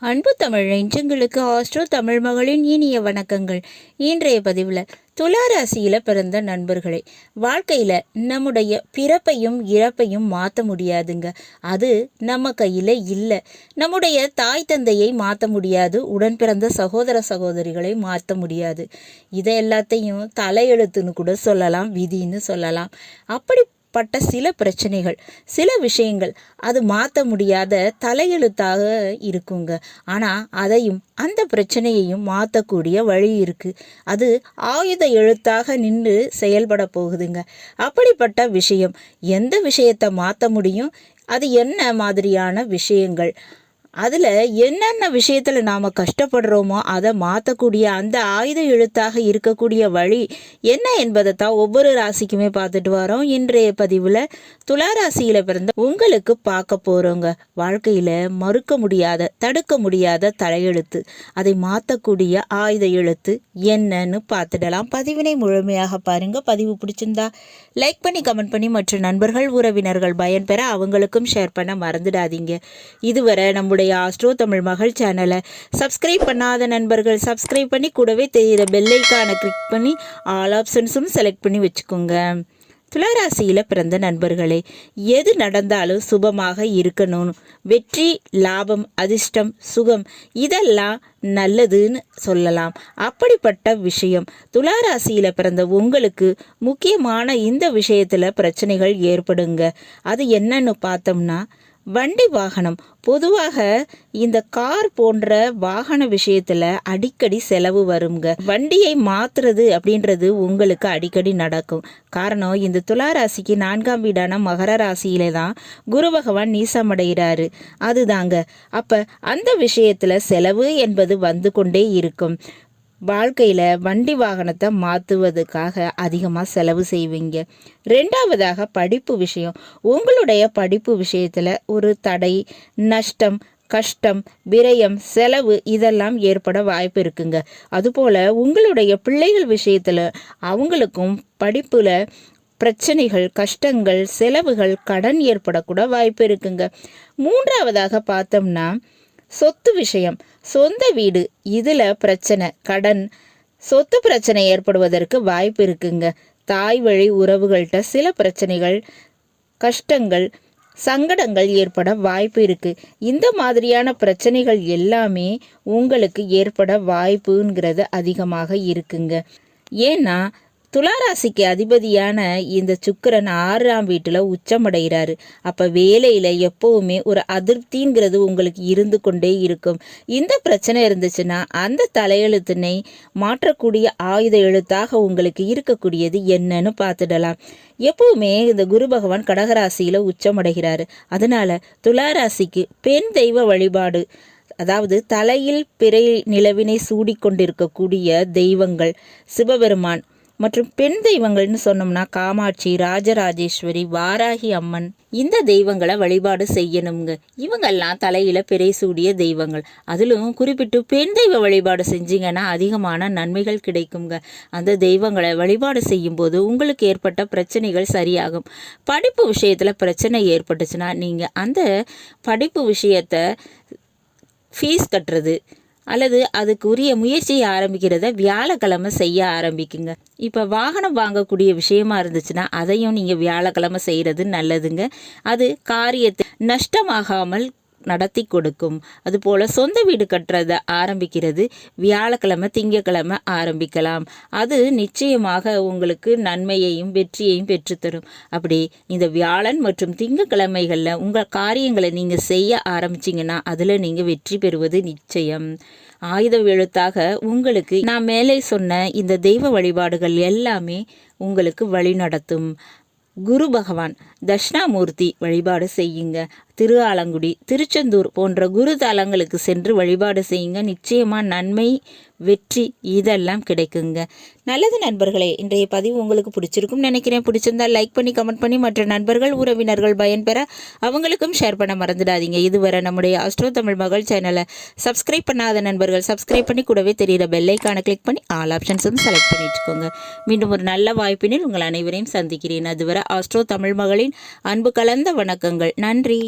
அன்பு தமிழ் நெஞ்சங்களுக்கு ஆஸ்ட்ரோ தமிழ் மகளின் இனிய வணக்கங்கள். இன்றைய பதிவில் துளாராசியில் பிறந்த நண்பர்களே, வாழ்க்கையில் நம்முடைய பிறப்பையும் இறப்பையும் மாற்ற முடியாதுங்க. அது நம்ம கையில் இல்லை. நம்முடைய தாய் தந்தையை மாற்ற முடியாது, உடன் பிறந்த சகோதர சகோதரிகளை மாற்ற முடியாது. இதை எல்லாத்தையும் தலையெழுத்துன்னு கூட சொல்லலாம், விதின்னு சொல்லலாம். அப்படிப்பட்ட சில பிரச்சனைகள், சில விஷயங்கள் அது மாற்ற முடியாத தலையெழுத்தாக இருக்குங்க. ஆனால் அதையும் அந்த பிரச்சனையையும் மாற்றக்கூடிய வழி இருக்குது. அது ஆயுத எழுத்தாக நின்று செயல்பட போகுதுங்க. அப்படிப்பட்ட விஷயம், எந்த விஷயத்தை மாற்ற முடியும், அது என்ன மாதிரியான விஷயங்கள், அதில் என்னென்ன விஷயத்தில் நாம் கஷ்டப்படுறோமோ அதை மாற்றக்கூடிய அந்த ஆயுத எழுத்தாக இருக்கக்கூடிய வழி என்ன என்பதை தான் ஒவ்வொரு ராசிக்குமே பார்த்துட்டு வரோம். இன்றைய பதிவில் துளாராசியில் பிறந்த உங்களுக்கு பார்க்க போகிறோங்க. வாழ்க்கையில் மறுக்க முடியாத, தடுக்க முடியாத தலையெழுத்து, அதை மாற்றக்கூடிய ஆயுத எழுத்து என்னன்னு பார்த்துடலாம். பதிவினை முழுமையாக பாருங்கள். பதிவு பிடிச்சிருந்தா லைக் பண்ணி கமெண்ட் பண்ணி மற்ற நண்பர்கள் உறவினர்கள் பயன்பெற அவங்களுக்கும் ஷேர் பண்ண மறந்துடாதீங்க. இதுவரை நம்முடைய ஆஸ்ட்ரோ தமிழ் மகள் சேனலை சப்ஸ்கிரைப் பண்ணாத நண்பர்கள் சப்ஸ்கிரைப் பண்ணி கூடவே தெரிகிற பெல்லைக்கான கிளிக் பண்ணி ஆல் ஆப்ஷன்ஸும் செலக்ட் பண்ணி வச்சுக்கோங்க. துளாராசியில் பிறந்த நண்பர்களே, எது நடந்தாலும் சுபமாக இருக்கணும். வெற்றி, லாபம், அதிர்ஷ்டம், சுகம் இதெல்லாம் நல்லதுன்னு சொல்லலாம். அப்படிப்பட்ட விஷயம் துளாராசியில் பிறந்த உங்களுக்கு முக்கியமான இந்த விஷயத்தில் பிரச்சனைகள் ஏற்படுங்க. அது என்னன்னு பார்த்தோம்னா, வண்டி வாகனம். பொதுவாக இந்த கார் போன்ற வாகன விஷயத்தில் அடிக்கடி செலவு வருங்க. வண்டியை மாற்றுறது அப்படின்றது உங்களுக்கு அடிக்கடி நடக்கும். காரணம், இந்த துளாராசிக்கு 4ஆம் வீடான மகர ராசியில தான் குரு பகவான் நீசமடைகிறாரு. அதுதாங்க. அப்போ அந்த விஷயத்தில் செலவு என்பது வந்து கொண்டே இருக்கும். வாழ்க்கையில் வண்டி வாகனத்தை மாற்றுவதற்காக அதிகமாக செலவு செய்வீங்க. ரெண்டாவதாக படிப்பு விஷயம். உங்களுடைய படிப்பு விஷயத்தில் ஒரு தடை, நஷ்டம், கஷ்டம், விரயம், செலவு இதெல்லாம் ஏற்பட வாய்ப்பு இருக்குங்க. அதுபோல் உங்களுடைய பிள்ளைகள் விஷயத்தில் அவங்களுக்கும் படிப்பில் பிரச்சனைகள், கஷ்டங்கள், செலவுகள், கடன் ஏற்படக்கூட வாய்ப்பு இருக்குங்க. மூன்றாவதாக பார்த்தோம்னா சொத்து விஷயம். சொந்த வீடு, இதில் பிரச்சனை, கடன், சொத்து பிரச்சனை ஏற்படுவதற்கு வாய்ப்பு இருக்குங்க. தாய் வழி உறவுகள்கிட்ட சில பிரச்சனைகள், கஷ்டங்கள், சங்கடங்கள் ஏற்பட வாய்ப்பு இருக்குது. இந்த மாதிரியான பிரச்சனைகள் எல்லாமே உங்களுக்கு ஏற்பட வாய்ப்புங்கிறது அதிகமாக இருக்குங்க. ஏன்னா துளாராசிக்கு அதிபதியான இந்த சுக்கிரன் 6ஆம் வீட்டில் உச்சமடைகிறாரு. அப்போ வேலையில் எப்போவுமே ஒரு அதிருப்திங்கிறது உங்களுக்கு இருந்து கொண்டே இருக்கும். இந்த பிரச்சனை இருந்துச்சுன்னா அந்த தலையெழுத்தினை மாற்றக்கூடிய ஆயுத எழுத்தாக உங்களுக்கு இருக்கக்கூடியது என்னன்னு பார்த்துடலாம். எப்பவுமே இந்த குரு பகவான் கடகராசியில் உச்சமடைகிறாரு. அதனால துளாராசிக்கு பெண் தெய்வ வழிபாடு, அதாவது தலையில் பிறை நிலவினை சூடிக்கொண்டிருக்கக்கூடிய தெய்வங்கள் சிவபெருமான் மற்றும் பெண் தெய்வங்கள்னு சொன்னோம்னா காமாட்சி, ராஜராஜேஸ்வரி, வாராகி அம்மன், இந்த தெய்வங்களை வழிபாடு செய்யணுங்க. இவங்கெல்லாம் தலையில பிறை சூடிய தெய்வங்கள். அதிலும் குறிப்பிட்டு பெண் தெய்வ வழிபாடு செஞ்சீங்கன்னா அதிகமான நன்மைகள் கிடைக்குங்க. அந்த தெய்வங்களை வழிபாடு செய்யும் போது உங்களுக்கு ஏற்பட்ட பிரச்சனைகள் சரியாகும். படிப்பு விஷயத்தில் பிரச்சனை ஏற்பட்டுச்சுன்னா நீங்கள் அந்த படிப்பு விஷயத்தை ஃபீஸ் கட்டுறது அல்லது அதுக்கு உரிய முயற்சியை ஆரம்பிக்கிறத வியாழக்கிழமை செய்ய ஆரம்பிக்குங்க. இப்போ வாகனம் வாங்கக்கூடிய விஷயமா இருந்துச்சுன்னா அதையும் நீங்கள் வியாழக்கிழமை செய்கிறது நல்லதுங்க. அது காரியத்தை நஷ்டமாகாமல் நடத்தி கொடுக்கும். அதுபோல் சொந்த வீடு கட்டுறதை ஆரம்பிக்கிறது வியாழக்கிழமை, திங்கக்கிழமை ஆரம்பிக்கலாம். அது நிச்சயமாக உங்களுக்கு நன்மையையும் வெற்றியையும் பெற்றுத்தரும். அப்படி இந்த வியாழன் மற்றும் திங்கக்கிழமைகளில் உங்கள் காரியங்களை நீங்கள் செய்ய ஆரம்பிச்சிங்கன்னா அதில் நீங்கள் வெற்றி பெறுவது நிச்சயம். ஆயுத எழுத்தாக உங்களுக்கு நான் மேலே சொன்ன இந்த தெய்வ வழிபாடுகள் எல்லாமே உங்களுக்கு வழி நடத்தும். குரு பகவான் தட்சிணாமூர்த்தி வழிபாடு செய்யுங்க. திரு ஆலங்குடி, திருச்செந்தூர் போன்ற குரு தலங்களுக்கு சென்று வழிபாடு செய்யுங்க. நிச்சயமாக நன்மை, வெற்றி இதெல்லாம் கிடைக்குங்க. நல்லது நண்பர்களே, இன்றைய பதிவு உங்களுக்கு பிடிச்சிருக்கும் நினைக்கிறேன். பிடிச்சிருந்தா லைக் பண்ணி கமெண்ட் பண்ணி மற்ற நண்பர்கள் உறவினர்கள் பயன்பெற அவங்களுக்கும் ஷேர் பண்ண மறந்துடாதீங்க. இதுவரை நம்முடைய ஆஸ்ட்ரோ தமிழ் மகள் சேனலை சப்ஸ்கிரைப் பண்ணாத நண்பர்கள் சப்ஸ்கிரைப் பண்ணி கூடவே தெரிகிற பெல்லைக்கான கிளிக் பண்ணி ஆல் ஆப்ஷன்ஸும் செலக்ட் பண்ணி வச்சுக்கோங்க. மீண்டும் ஒரு நல்ல வாய்ப்பினில் உங்கள் அனைவரையும் சந்திக்கிறேன். அதுவரை ஆஸ்ட்ரோ தமிழ் மகளின் அன்பு கலந்த வணக்கங்கள். நன்றி.